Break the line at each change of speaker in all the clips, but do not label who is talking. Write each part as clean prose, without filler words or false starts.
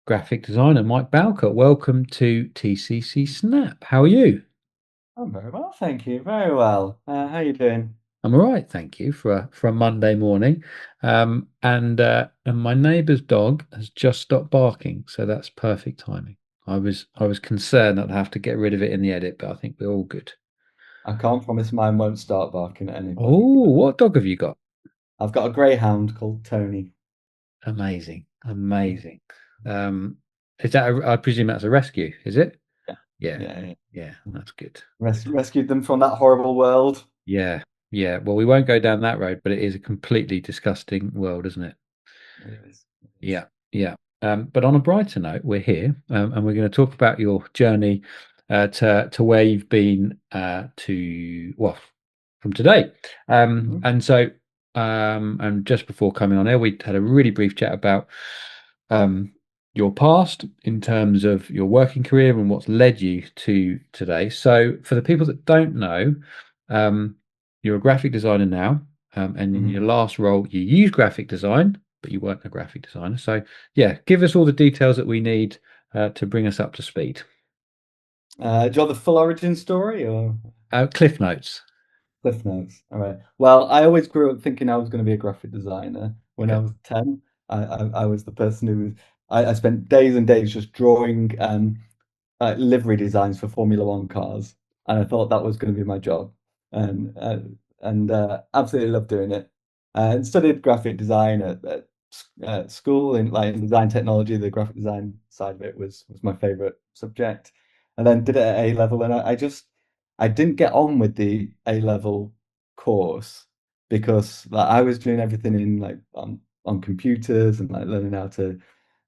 graphic designer Mike Bowker. Welcome to TCC Snap. How are you?
I'm very well, thank you. Very well. How you doing?
I'm all right, thank you for a Monday morning. And my neighbour's dog has just stopped barking, so that's perfect timing. I was concerned that I'd have to get rid of it in the edit, but I think we're all good.
I can't promise mine won't start barking at any point.
Oh, what dog have you got?
I've got a greyhound called Tony.
Amazing, amazing. Um, is that I presume that's a rescue, is it?
Yeah,
Yeah,
yeah, yeah.
yeah, that's good.
Rescued them from that horrible world.
Yeah, yeah. Well, we won't go down that road, but it is a completely disgusting world, isn't it?
It is. It is.
Yeah, yeah. But on a brighter note, we're here, and we're going to talk about your journey to where you've been to well from today.
Mhm.
And just before coming on air, we had a really brief chat about um, your past in terms of your working career and what's led you to today. So, for the people that don't know, um, you're a graphic designer now, and in
Mhm.
your last role, you used graphic design, but you weren't a graphic designer. So, yeah, give us all the details that we need to bring us up to speed.
Do you want the full origin story or
Cliff notes.
Cliff Notes? All right. Well, I always grew up thinking I was going to be a graphic designer. When I
Okay.
was 10, I was the person who was, I spent days and days just drawing livery designs for Formula One cars, and I thought that was going to be my job, and absolutely loved doing it. And studied graphic design at school in design technology. The graphic design side of it was my favorite subject, and then did it at A level, and I didn't get on with the A level course because like I was doing everything in like on computers and like learning how to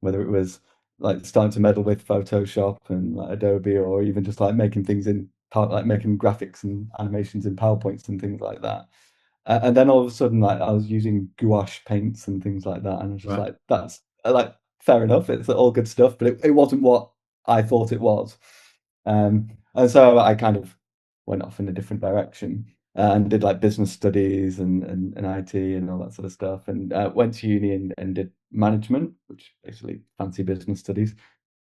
whether it was like starting to meddle with Photoshop and like Adobe, or even just like making things in like making graphics and animations in PowerPoints and things like that. And then all of a sudden, like I was using gouache paints and things like that, and I was just
Right.
like, that's like fair enough, it's all good stuff, but it wasn't what I thought it was. And so I kind of went off in a different direction and did like business studies and IT and all that sort of stuff, and went to uni and did management, which basically fancy business studies.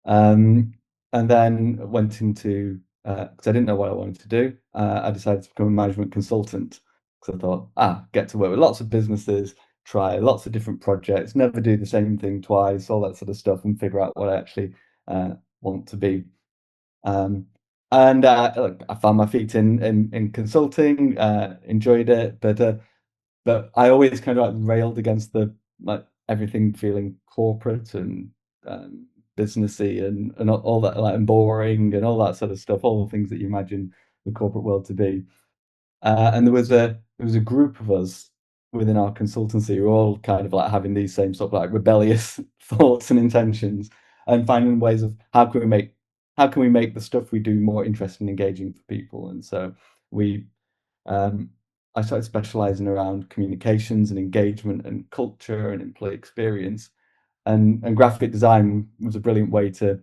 Um, and then went into because I didn't know what I wanted to do. I decided to become a management consultant because I thought, get to work with lots of businesses, try lots of different projects, never do the same thing twice, all that sort of stuff, and figure out what I actually want to be. Um, and look, I found my feet in consulting, enjoyed it, but I always kind of like railed against the like everything feeling corporate and businessy and all that like and boring and all that sort of stuff, all the things that you imagine the corporate world to be. And there was a group of us within our consultancy who were all kind of like having these same sort of like rebellious thoughts and intentions, and finding ways of how can we make the stuff we do more interesting and engaging for people. And so we um, I started specializing around communications and engagement and culture and employee experience, and graphic design was a brilliant way to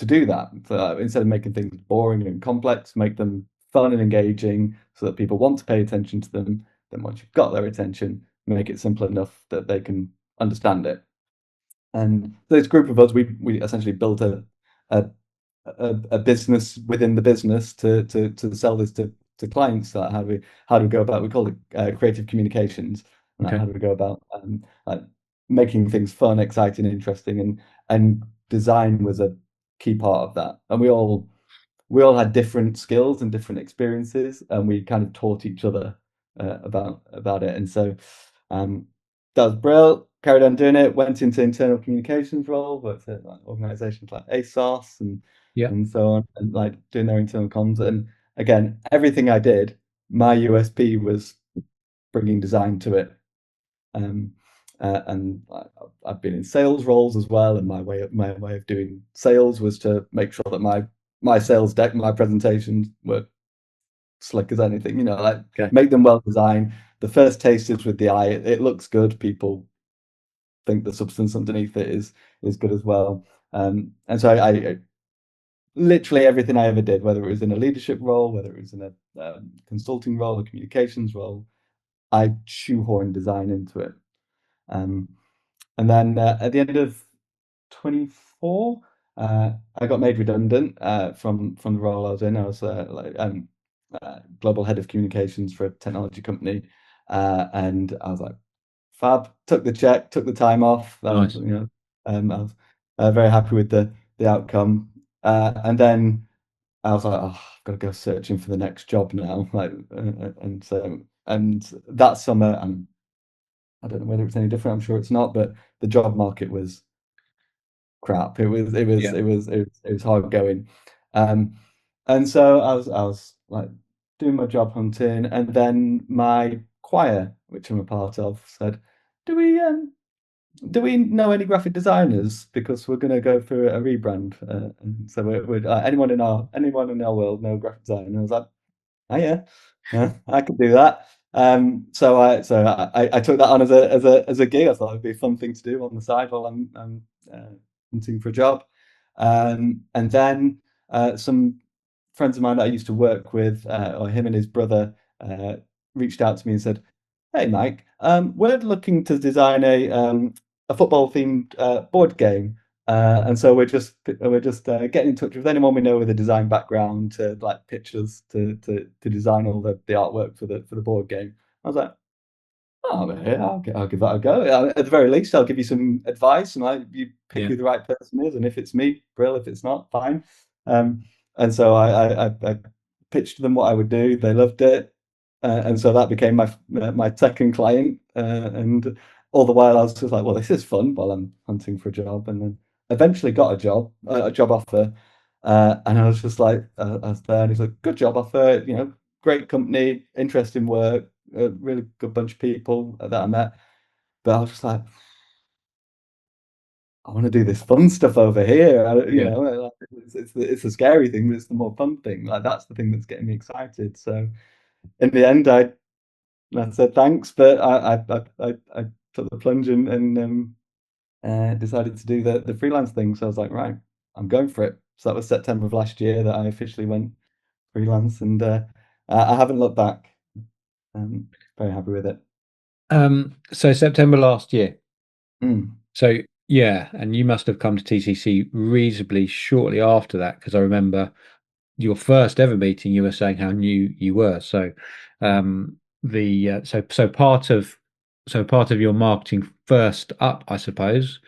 do that. So instead of making things boring and complex, make them fun and engaging so that people want to pay attention to them. Then once you've got their attention, make it simple enough that they can understand it. And this group of us, we essentially built a a business within the business to sell this to clients. How do we go about? We call it creative communications. And
Okay.
how do we go about like making things fun, exciting, interesting, and design was a key part of that. And we all had different skills and different experiences, and we kind of taught each other about it. And so um, that was brilliant. Carried on doing it. Went into internal communications role, worked at like organisations like ASOS
Yeah.
and so on, and like doing their internal comms. And again, everything I did, my USP was bringing design to it. Um, I've been in sales roles as well, and my way of doing sales was to make sure that my sales deck, my presentations were slick as anything. Like
Okay.
make them well designed. The first taste is with the eye. It looks good. People think the substance underneath it is good as well. And so I literally everything I ever did, whether it was in a leadership role, whether it was in a consulting role, a communications role, I shoehorned design into it. Um, and then at the end of 24. I got made redundant from the role I was in. I was global head of communications for a technology company, and I was like, fab. Took the check, took the time off.
Nice.
I was very happy with the outcome. And then I was like, oh, I've got to go searching for the next job now. And that summer, I don't know whether it's any different. I'm sure it's not, but the job market was crap.
Yeah.
It was hard going. Um, and so I was like doing my job hunting, and then my choir, which I'm a part of, said, "Do we know any graphic designers? Because we're going to go through a rebrand." And so anyone in our world know graphic design? And I was like, "Oh yeah, yeah, I could do that." I took that on as a gig. I thought it'd be a fun thing to do on the side while I'm hunting for a job. And then some friends of mine that I used to work with, or him and his brother, reached out to me and said, "Hey, Mike, we're looking to design a football themed board game, and so we're just getting in touch with anyone we know with a design background to like pitch us to design all the artwork for the board game." I was like, "Oh, yeah, I'll give that a go. At the very least, I'll give you some advice, and like you pick
Yeah.
who the right person is, and if it's me, brill. If it's not, fine." Um, and so I pitched them what I would do. They loved it, and so that became my second client. And all the while, I was just like, "Well, this is fun," while I'm hunting for a job, and then eventually got a job offer. And I was just like, I was there, and he's like, "Good job offer, great company, interesting work, a really good bunch of people that I met." But I was just like, I want to do this fun stuff over here.
Yeah.
Like, it's a scary thing, but it's the more fun thing. Like that's the thing that's getting me excited. So in the end, I said thanks, but I took the plunge and decided to do the freelance thing. So I was like, right, I'm going for it. So that was September of last year that I officially went freelance, and I haven't looked back. Um, Very happy with it.
So September last year.
Mm.
So yeah, and you must have come to TCC reasonably shortly after that, because I remember your first ever meeting, you were saying how new you were. So the so part of your marketing first up, I suppose,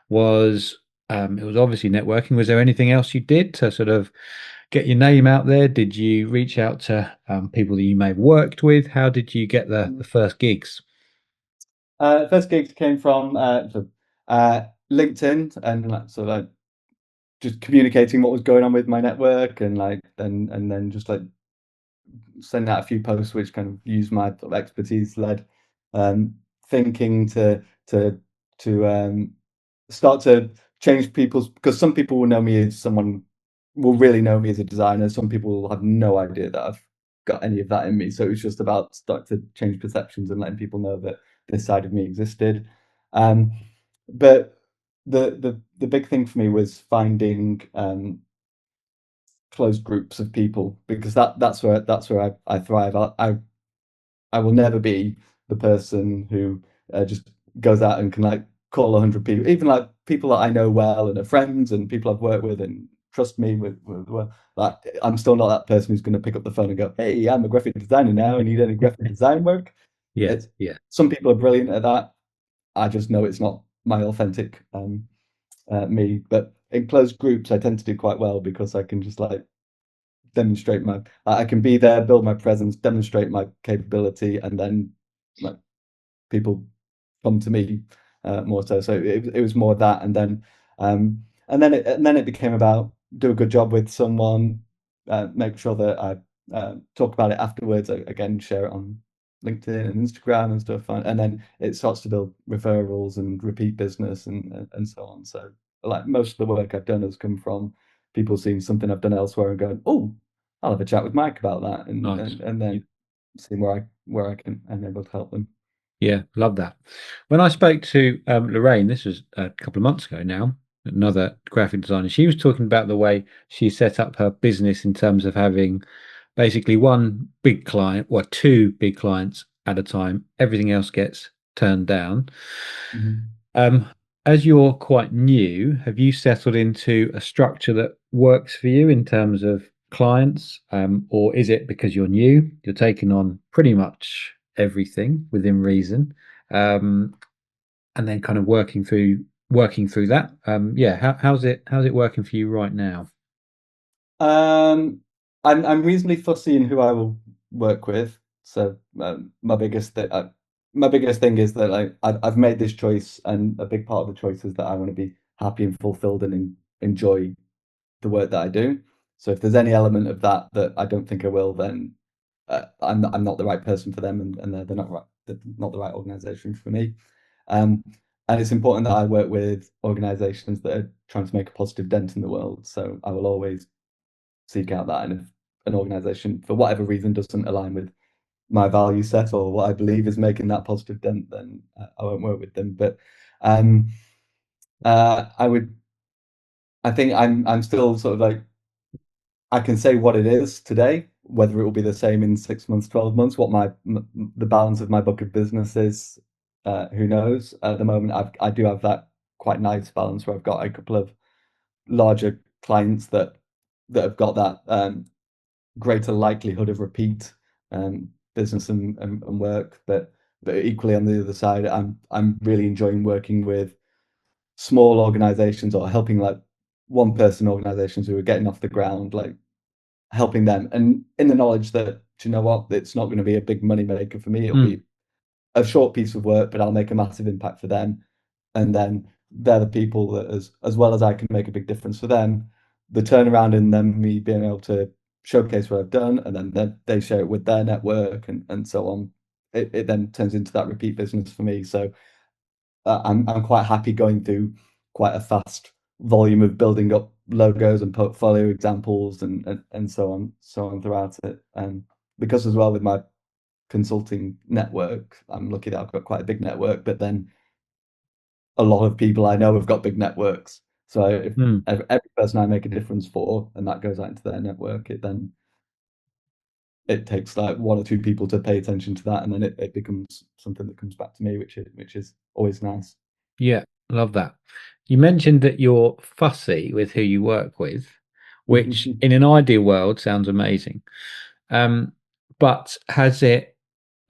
was it was obviously networking. Was there anything else you did to sort of get your name out there? Did you reach out to people that you may have worked with? How did you get the first gigs?
First gigs came from LinkedIn and like sort of like just communicating what was going on with my network and then just like send out a few posts which kind of use my sort of expertise led thinking to start to change people's, because some people will know me as someone will really know me as a designer. Some people will have no idea that I've got any of that in me. So it's just about start to change perceptions and letting people know that this side of me existed. But the big thing for me was finding closed groups of people, because that's where I thrive. I will never be the person who just goes out and can like call 100 people, even like people that I know well and are friends and people I've worked with and trust me with well, like I'm still not that person who's going to pick up the phone and go, "Hey, I'm a graphic designer now. I need any graphic design work."
Yeah,
It's
yeah,
Some people are brilliant at that. I just know it's not my authentic me. But in closed groups, I tend to do quite well because I can just like demonstrate I can be there, build my presence, demonstrate my capability, and then like people come to me more so. So it was more that, and then it became about do a good job with someone, make sure that I talk about it afterwards. Again, share it on LinkedIn and Instagram and stuff, and then it starts to build referrals and repeat business and so on. So like most of the work I've done has come from people seeing something I've done elsewhere and going, "Oh, I'll have a chat with Mike about that," and
nice.
and, and then seeing where I can I'm able to help them.
Yeah, love that. When I spoke to Lorraine, this was a couple of months ago now, another graphic designer, she was talking about the way she set up her business in terms of having basically one big client or two big clients at a time. Everything else gets turned down.
Mhm.
as you're quite new, have you settled into a structure that works for you in terms of clients? Or is it because you're new, you're taking on pretty much everything within reason, um, and then kind of working through that? Yeah, how's it working for you right now?
Um, I'm reasonably fussy in who I will work with. So my biggest thing is that I've made this choice, and a big part of the choice is that I want to be happy and fulfilled and enjoy the work that I do. So if there's any element of that that I don't think I will, then I'm not the right person for them, and they're not the right organization for me. Um, and it's important that I work with organizations that are trying to make a positive dent in the world. So I will always seek out that. And if an organization, for whatever reason, doesn't align with my value set or what I believe is making that positive dent, then I won't work with them. But um, I would, I think I'm still sort of like, I can say what it is today, whether it will be the same in 6 months, 12 months, what the balance of my book of business is, who knows? At the moment, I do have that quite nice balance where I've got a couple of larger clients that have got that greater likelihood of repeat business and work. But equally on the other side, I'm really enjoying working with small organizations or helping like one person organizations who are getting off the ground, like helping them, and in the knowledge that, do you know what, it's not going to be a big money maker for me. It'll
Mm,
be a short piece of work, but I'll make a massive impact for them. And then they're the people that, as well as I can make a big difference for them, the turnaround in them, me being able to showcase what I've done, and then they share it with their network and so on. It then turns into that repeat business for me. So I'm quite happy going through quite a fast volume of building up logos and portfolio examples and so on throughout it. And because as well with my consulting network, I'm lucky that I've got quite a big network, but then a lot of people I know have got big networks. So if
mm.
every person I make a difference for, and that goes out into their network, it takes like one or two people to pay attention to that, and then it becomes something that comes back to me, which is always nice.
Yeah, love that. You mentioned that you're fussy with who you work with, which in an ideal world sounds amazing. Um, but has it,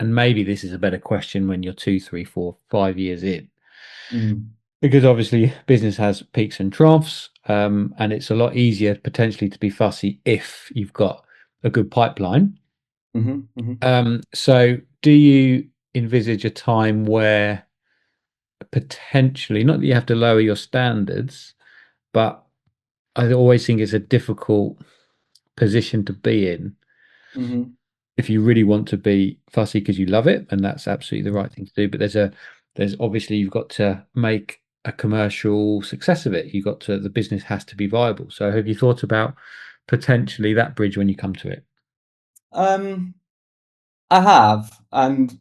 and maybe this is a better question when you're 2, 3, 4, 5 years in,
Mm.
because obviously business has peaks and troughs, and it's a lot easier potentially to be fussy if you've got a good pipeline.
Hmm.
So do you envisage a time where potentially, not that you have to lower your standards, but I always think it's a difficult position to be in
Hmm.
if you really want to be fussy because you love it, and that's absolutely the right thing to do. But there's obviously you've got to make a commercial success of it. You've got to, the business has to be viable. So have you thought about potentially that bridge when you come to it?
Um, I have, and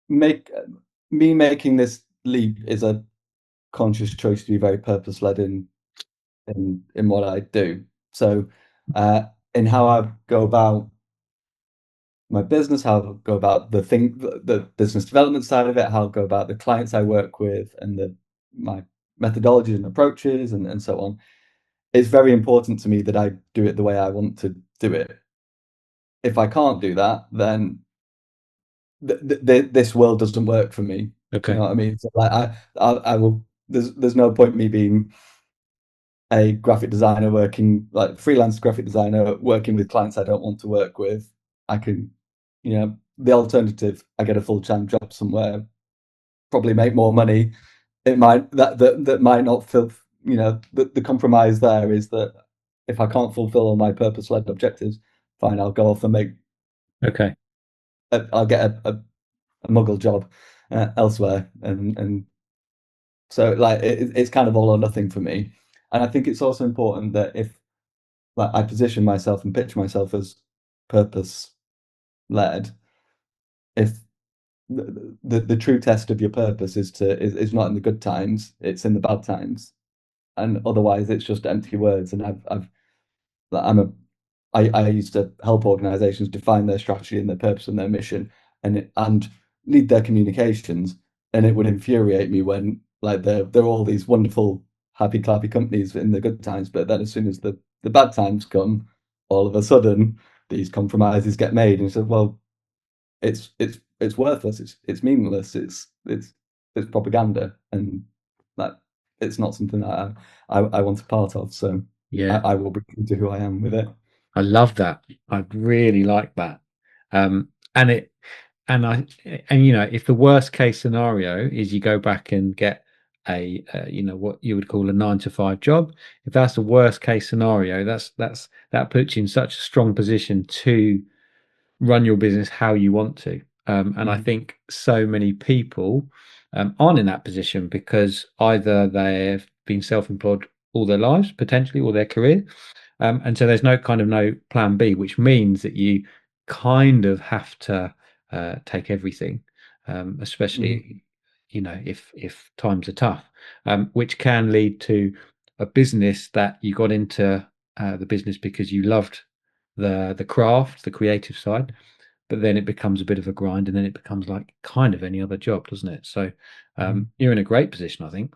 make me making this leap is a conscious choice to be very purpose led in what I do. So, uh, in how I go about my business, how I go about the business development side of it, how I go about the clients I work with, and the my methodologies and approaches, and so on. It's very important to me that I do it the way I want to do it. If I can't do that, then this world doesn't work for me. Do you
Okay.
know what I mean? So like I will. There's no point me being a graphic designer working like freelance graphic designer working with clients I don't want to work with. I can, the alternative, I get a full-time job somewhere, probably make more money. It might that might not fill, the compromise there is that if I can't fulfill all my purpose-led objectives, fine, I'll go off and
Okay.
I'll get a muggle job elsewhere, and so like it's kind of all or nothing for me. And I think it's also important that if like I position myself and pitch myself as purpose led, if the true test of your purpose is not in the good times, it's in the bad times, and otherwise it's just empty words. And like, I used to help organizations define their strategy and their purpose and their mission, and lead their communications, and it would infuriate me when like they're all these wonderful, happy, clappy companies in the good times, but then as soon as the bad times come, all of a sudden these compromises get made, and you said, well, it's worthless, it's meaningless, it's propaganda, and like it's not something that I want a part of. So
Yeah,
I will be true to who I am with it.
I love that. I really like that. And it and I and you know, if the worst case scenario is you go back and get you know, what you would call a 9 to 5 job, if that's the worst case scenario, that puts you in such a strong position to run your business how you want to. And I
Mhm.
think so many people aren't in that position because either they've been self-employed all their lives, potentially, or their career, and so there's no plan B, which means that you kind of have to take everything,
Mhm.
especially if times are tough, which can lead to a business that you got into the business because you loved the craft, the creative side, but then it becomes a bit of a grind, and then it becomes like kind of any other job, doesn't it? So
Mhm.
you're in a great position, I think.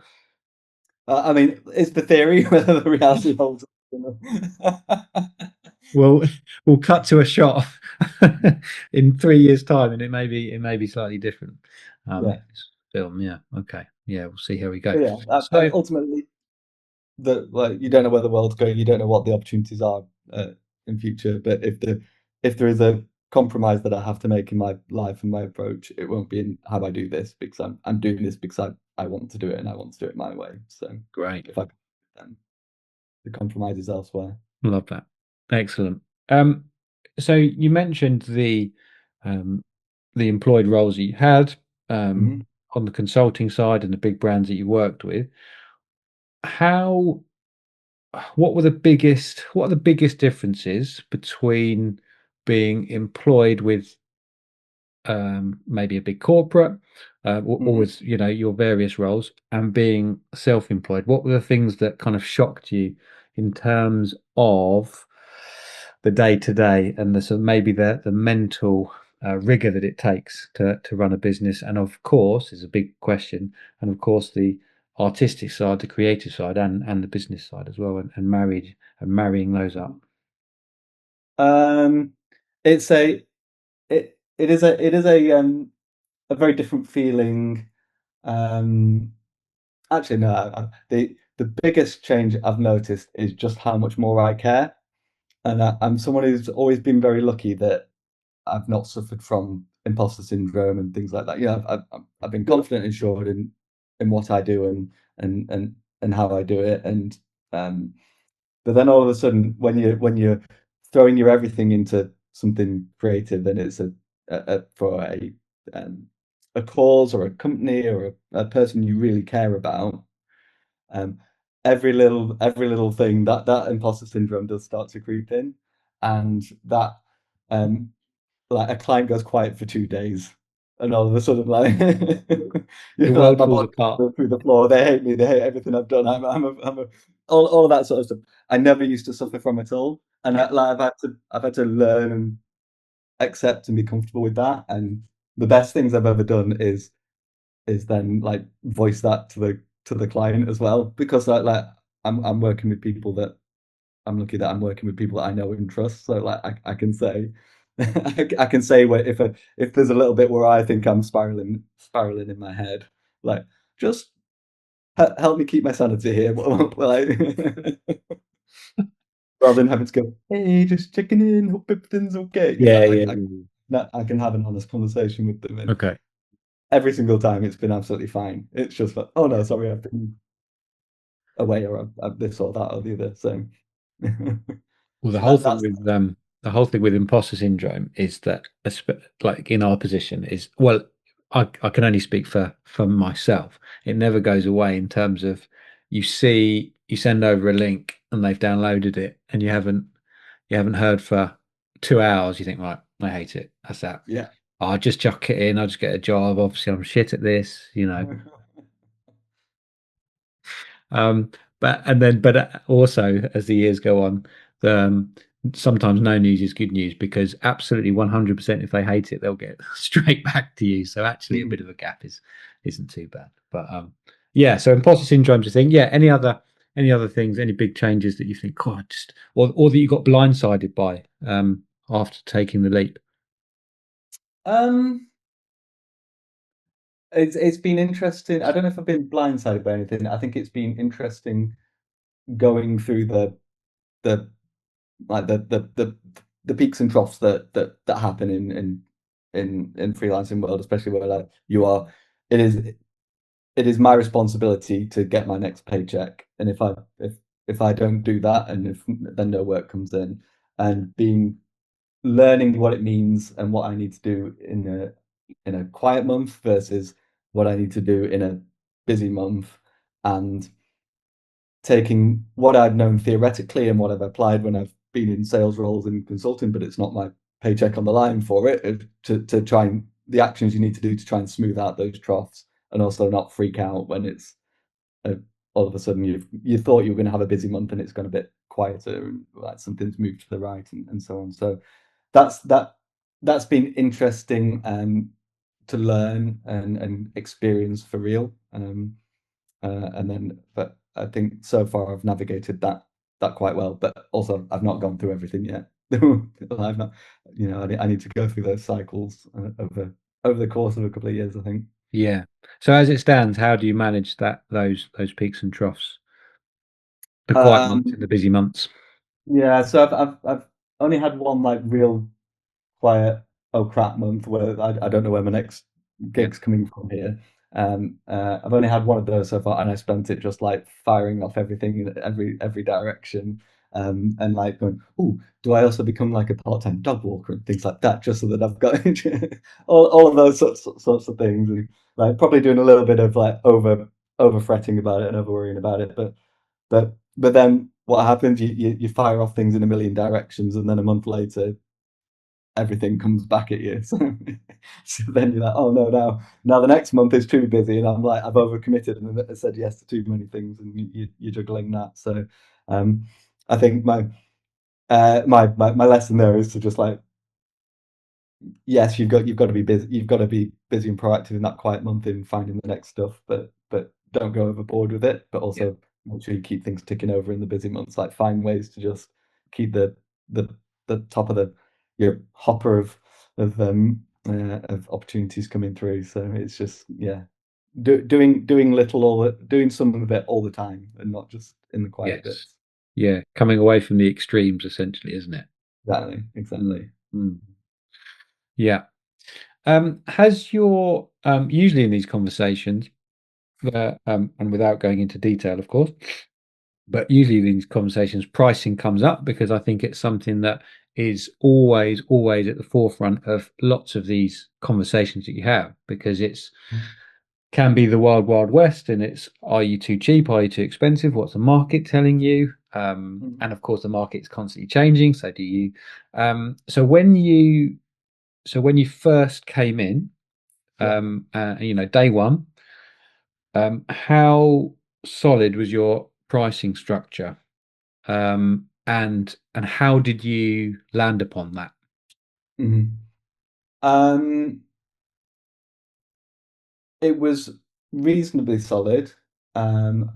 I mean, it's the theory whether the reality holds up, you know?
We'll we'll cut to a shot in 3 years' time, and it may be slightly different.
Yeah.
In this film, yeah, okay, yeah, we'll see how we go.
But yeah,
So,
ultimately, like you don't know where the world's going, you don't know what the opportunities are in future. But if there is a compromise that I have to make in my life and my approach, it won't be in how I do this, because I'm doing this because I want to do it, and I want to do it my way. So
great,
if I um, the compromise is elsewhere.
love that, excellent. Um, so you mentioned um, the employed roles that you had um,
Hmm.
on the consulting side and the big brands that you worked with. How what are the biggest differences between being employed with maybe a big corporate or
Hmm.
with your various roles and being self-employed? What were the things that kind of shocked you in terms of the day to day and the sort of maybe the mental rigor that it takes to run a business, and of course is a big question, and of course the artistic side, the creative side, and the business side as well, and marrying those up.
Um, it's a very different feeling. Um, Actually, no. The biggest change I've noticed is just how much more I care, and I'm someone who's always been very lucky that I've not suffered from imposter syndrome and things like that. You know, I've been confident and sure in what I do, and how I do it, and um, but then all of a sudden, when you're throwing your everything into something creative, and it's for um, a cause or a company or a person you really care about, um, every little thing, that imposter syndrome does start to creep in, and that um, like a client goes quiet for 2 days, and all of a sudden, like
The
like
world
my
falls
body
apart.
goes through the floor. They hate me. They hate everything I've done. All of that sort of stuff. I never used to suffer from at all, and I've had to learn and accept and be comfortable with that. And the best things I've ever done is then like voice that to the client as well, because like I'm working with people that I'm lucky that I'm working with people that I know and trust. So like I can say I can say where if there's a little bit where I think I'm spiraling in my head, like just help me keep my sanity here. Like, rather than having to go, hey, just checking in, hope everything's okay.
Yeah,
Like
yeah,
I,
yeah.
I can have an honest conversation with them, and
Okay.
every single time it's been absolutely fine. It's just like, oh no, sorry, I've been away, or I've this or that or the other. So
Well,
that's
the whole thing with imposter syndrome is that, like in our position, is well, I can only speak for myself. It never goes away in terms of you send over a link and they've downloaded it and you haven't heard for 2 hours. You think, right, I hate it. That's that.
yeah.
I'll just chuck it in. I'll just get a job. Obviously, I'm shit at this. Um, but also as the years go on, sometimes no news is good news because absolutely 100% if they hate it, they'll get straight back to you. So actually, a bit of a gap isn't too bad. But Yeah, so imposter syndrome's a thing. Yeah, any other things, any big changes that you think, God, just or that you got blindsided by after taking the leap?
Um, it's been interesting. I don't know if I've been blindsided by anything. I think it's been interesting going through the like the peaks and troughs that happen in freelancing world, especially where like you are. It is it is my responsibility to get my next paycheck, and if I don't do that, and if then no work comes in, and being learning what it means and what I need to do in a quiet month versus what I need to do in a busy month, and taking what I'd known theoretically and what I've applied when I've been in sales roles and consulting, but it's not my paycheck on the line for it, to try and the actions you need to do to try and smooth out those troughs and also not freak out when it's uh, all of a sudden you thought you were going to have a busy month and it's gone a bit quieter and like something's moved to the right and so on. So that's that's been interesting to learn and experience for real. And then, but I think so far I've navigated that quite well. But also, I've not gone through everything yet. I've not, I need to go through those cycles over the course of a couple of years, I think.
Yeah. So as it stands, how do you manage those peaks and troughs, the quiet months
Um,
and the busy months?
yeah, so I've only had one like real quiet oh crap month where I don't know where my next
Yeah.
gig's coming from here. I've only had one of those so far, and I spent it just like firing off everything in every direction, and like going, oh, do I also become like a part-time dog walker and things like that, just so that I've got all of those sorts of things, and like probably doing a little bit of like over fretting about it and over worrying about it, but then what happens? You fire off things in a million directions, and then a month later everything comes back at you. So then you're like, oh no, now the next month is too busy, and I'm like, I've overcommitted and I said yes to too many things, and you're juggling that. So um, I think my lesson there is to just like, yes, you've got to be busy, you've got to be busy and proactive in that quiet month in finding the next stuff, but don't go overboard with it. But
Yeah.
also make sure you keep things ticking over in the busy months. Like find ways to just keep the the top of the your hopper of opportunities coming through. So it's just yeah, doing little doing some of it all the time and not just in the quiet
Yes.
bits.
Yeah. Coming away from the extremes, essentially, isn't it?
Exactly,
Mm,
exactly.
mm. Yeah. Has your usually in these conversations, and without going into detail, of course, but usually in these conversations, pricing comes up because I think it's something that is always at the forefront of lots of these conversations that you have because it's can be the wild, wild west, and it's are you too cheap? Are you too expensive? What's the market telling you?
Mhm.
And of course, the market's constantly changing. So do you. So when you first came in,
Yeah.
day one, how solid was your pricing structure? And how did you land upon that?
Mhm. Um, it was reasonably solid, and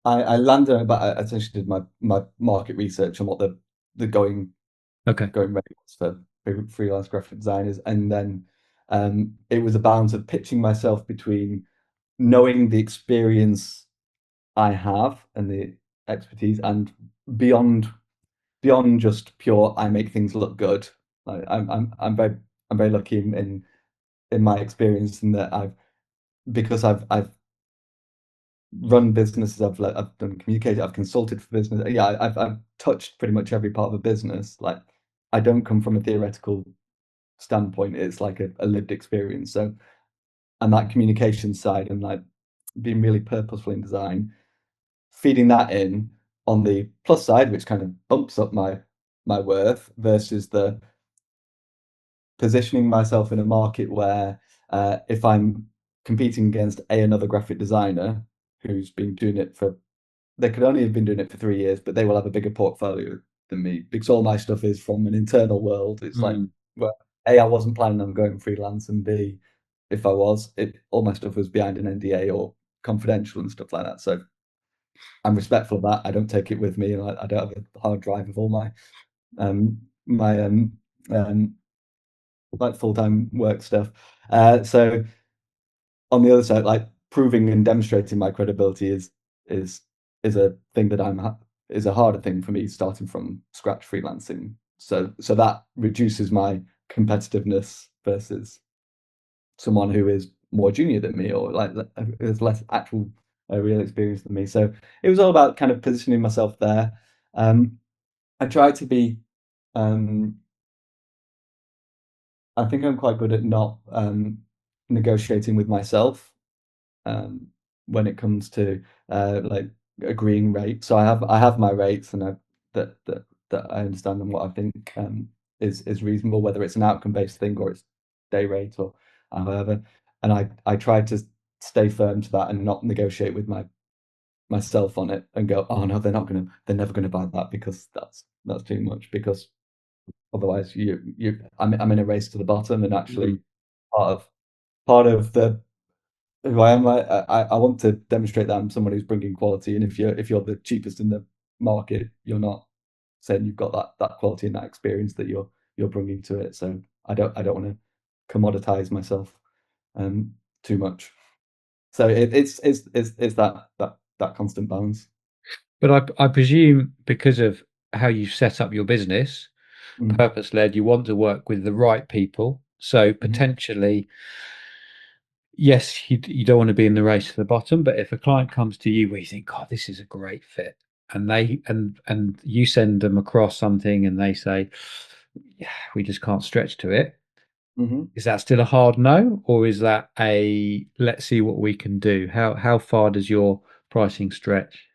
I landed on it, but I essentially did my market research on what the
Okay.
going rate was for freelance graphic designers, and then it was a balance of pitching myself between knowing the experience I have and the expertise, and beyond beyond just pure I make things look good. Like, I'm very lucky in my experience in that because I've run businesses. I've done communicated. I've consulted for business. Yeah, I've touched pretty much every part of a business. Like I don't come from a theoretical standpoint. It's like a lived experience. So and that communication side and like being really purposeful in design, feeding that in on the plus side, which kind of bumps up my worth versus the positioning myself in a market where if I'm competing against another graphic designer who's been doing it for they could only have been doing it for 3 years, but they will have a bigger portfolio than me because all my stuff is from an internal world. It's like,
Mm,
well, A, I wasn't planning on going freelance, and B, if I was, all my stuff was behind an NDA or confidential and stuff like that. So I'm respectful of that. I don't take it with me, and I don't have a hard drive of all um my um like full-time work stuff. So on the other side, like proving and demonstrating my credibility is is a thing that is a harder thing for me starting from scratch freelancing. So that reduces my competitiveness versus someone who is more junior than me or like has less actual real experience than me. So it was all about kind of positioning myself there. Um, I try to be. Um, I think I'm quite good at not negotiating with myself um, when it comes to like agreeing rates. So I have my rates and that I understand and what I think is reasonable, whether it's an outcome based thing or it's day rate or however. And I try to stay firm to that and not negotiate with myself on it and go, oh no, they're never gonna buy that because that's too much because otherwise I'm in a race to the bottom and
Mm.
actually part of the who I am. I want to demonstrate that I'm someone who's bringing quality, and if you're the cheapest in the market, you're not saying you've got that quality and that experience that you're bringing to it. So I don't want to commoditize myself um too much. So it's that constant balance.
But I presume because of how you set up your business,
Mm,
purpose led, you want to work with the right people. So
mhm,
potentially, yes, you don't want to be in the race to the bottom, but if a client comes to you where you think, God, this is a great fit, and and you send them across something and they say, yeah, we just can't stretch to it.
mhm.
Is that still a hard no, or is that a let's see what we can do? How far does your pricing stretch?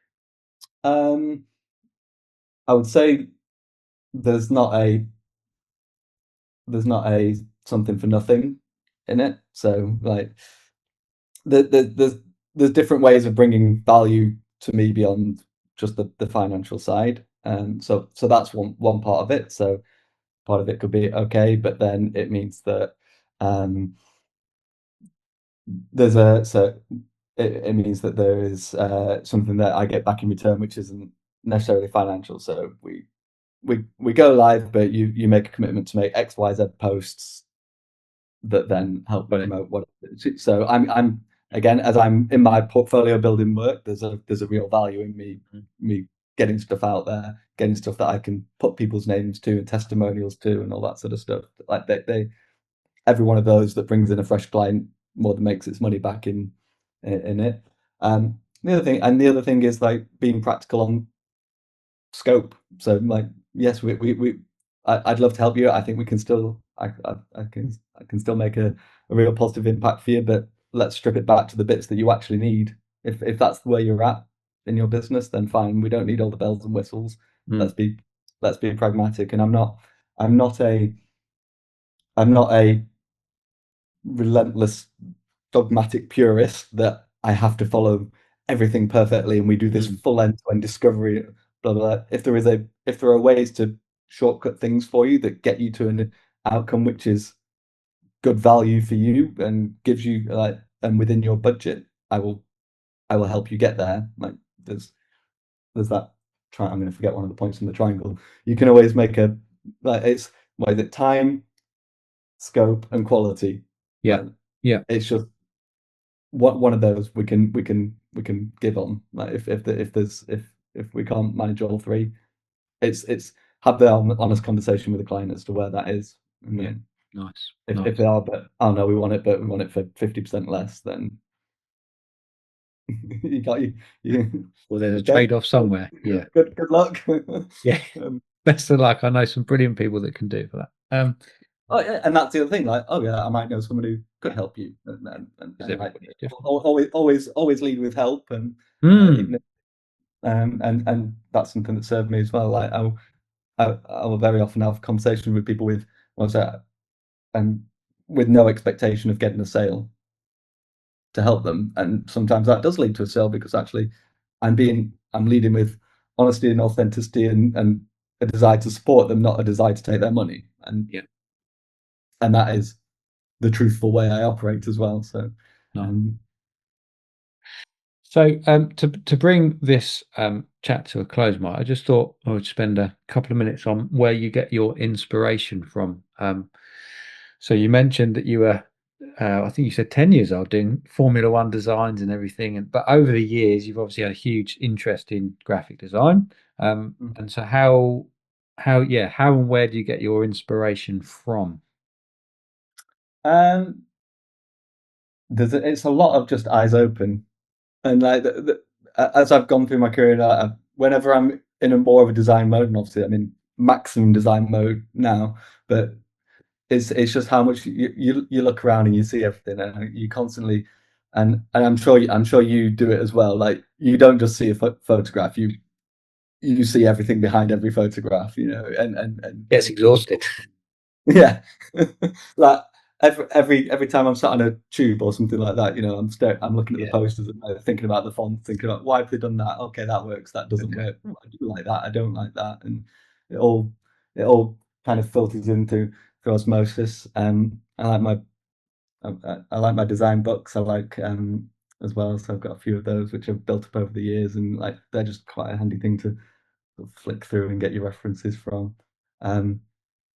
Um, I would say there's not a there's not a something for nothing in it. So like there's different ways of bringing value to me beyond just the financial side. So that's one part of it. So part of it could be okay, but then it means that um, there's a so it means that there is something that I get back in return, which isn't necessarily financial. So we go live, but you make a commitment to make X, Y, Z posts that then help
Got it.
promote what. So I'm again as I'm in my portfolio building work. There's a real value in me getting stuff out there, getting stuff that I can put people's names to and testimonials to and all that sort of stuff. Like they every one of those that brings in a fresh client more than makes its money back in it. The other thing is like being practical on scope. So like, yes, I'd love to help you. I think we can still, I can still make a real positive impact for you. But let's strip it back to the bits that you actually need. If that's where you're at in your business, then fine. We don't need all the bells and whistles.
Mm,
Let's be let's be pragmatic. And I'm not a I'm not a relentless dogmatic purist that I have to follow everything perfectly and we do this
mm,
full end-to-end discovery, blah, blah, blah. If there are ways to shortcut things for you that get you to an outcome which is good value for you and gives you like and within your budget, I will help you get there. Like there's that I'm going to forget one of the points in the triangle. You can always make a like it's what is it, time, scope, and quality.
yeah,
Like
yeah,
it's just one of those we can give on. Like if we can't manage all three, it's have the honest conversation with the client as to where that is, and
yeah.
then
Nice,
if
nice.
they are, but oh no, we want it, but we want it for 50% less, then you got you
Well, there's a
okay.
trade-off somewhere. Yeah,
Good luck.
yeah.
um,
Best of luck. I know some brilliant people that can do it for that.
oh yeah, and that's the other thing. Like, oh yeah, I might know someone who could help you,
Because
and like
everybody's different.
always lead with help, and even
Mm,
and that's something that served me as well. Like I will very often have conversations with people with what's that, and with no expectation of getting a sale to help them, and sometimes that does lead to a sale because actually I'm leading with honesty and authenticity and a desire to support them, not a desire to take their money,
yeah,
and that is the truthful way I operate as well. So,
No.
um,
So to bring this chat to a close, Mike, I just thought I would spend a couple of minutes on where you get your inspiration from. So you mentioned that you were, I think you said 10 years old doing Formula One designs and everything. But over the years, you've obviously had a huge interest in graphic design. And so how and where do you get your inspiration from?
um, it's a lot of just eyes open, and like as I've gone through my career, whenever I'm in a more of a design mode, and obviously I'm in maximum design mode now, but it's just how much you look around and you see everything, and you constantly, and I'm sure you do it as well. Like you don't just see a photograph, you see everything behind every photograph, you know, and
Gets exhausted.
yeah, like every time I'm sat on a tube or something like that, you know, I'm looking at the
Yeah.
posters and thinking about the font, thinking about why have they done that? Okay, that works. That doesn't
Okay.
work. I do like that. I don't like that, and it all it all kind of filters into through osmosis. I like my I like my design books. I like as well. So I've got a few of those which I've built up over the years, and like they're just quite a handy thing to sort of flick through and get your references from. Um,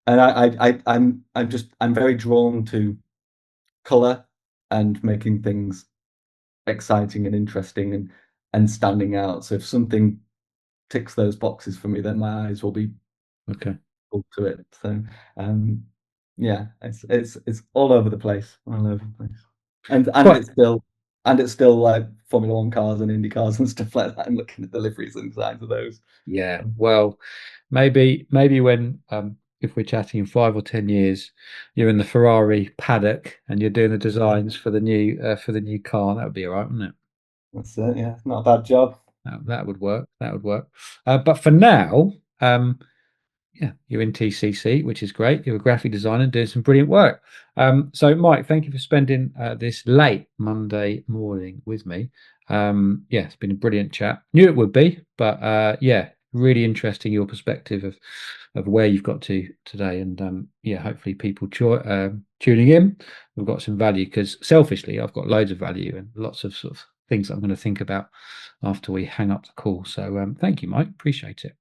and I'm very drawn to color and making things exciting and interesting and standing out. So if something ticks those boxes for me, then my eyes will be
Okay.
pulled to it. So um, yeah, it's all over the place, all over the place, and and
Quite.
it's still and it's still like Formula One cars and Indy cars and stuff like that. I'm looking at the liveries and designs of those.
Yeah. Well, maybe when if we're chatting in 5 or 10 years, you're in the Ferrari paddock and you're doing the designs for the new car. That would be all right, wouldn't it?
That's it. Yeah, not a bad job.
That would work. That would work. But for now, yeah, you're in TCC, which is great. You're a graphic designer doing some brilliant work. So, Mike, thank you for spending this late Monday morning with me. Yeah, it's been a brilliant chat. Knew it would be, but yeah, really interesting your perspective of where you've got to today. And yeah, hopefully people tuning in, we've got some value because selfishly, I've got loads of value and lots of sort of things that I'm going to think about after we hang up the call. So, thank you, Mike. Appreciate it.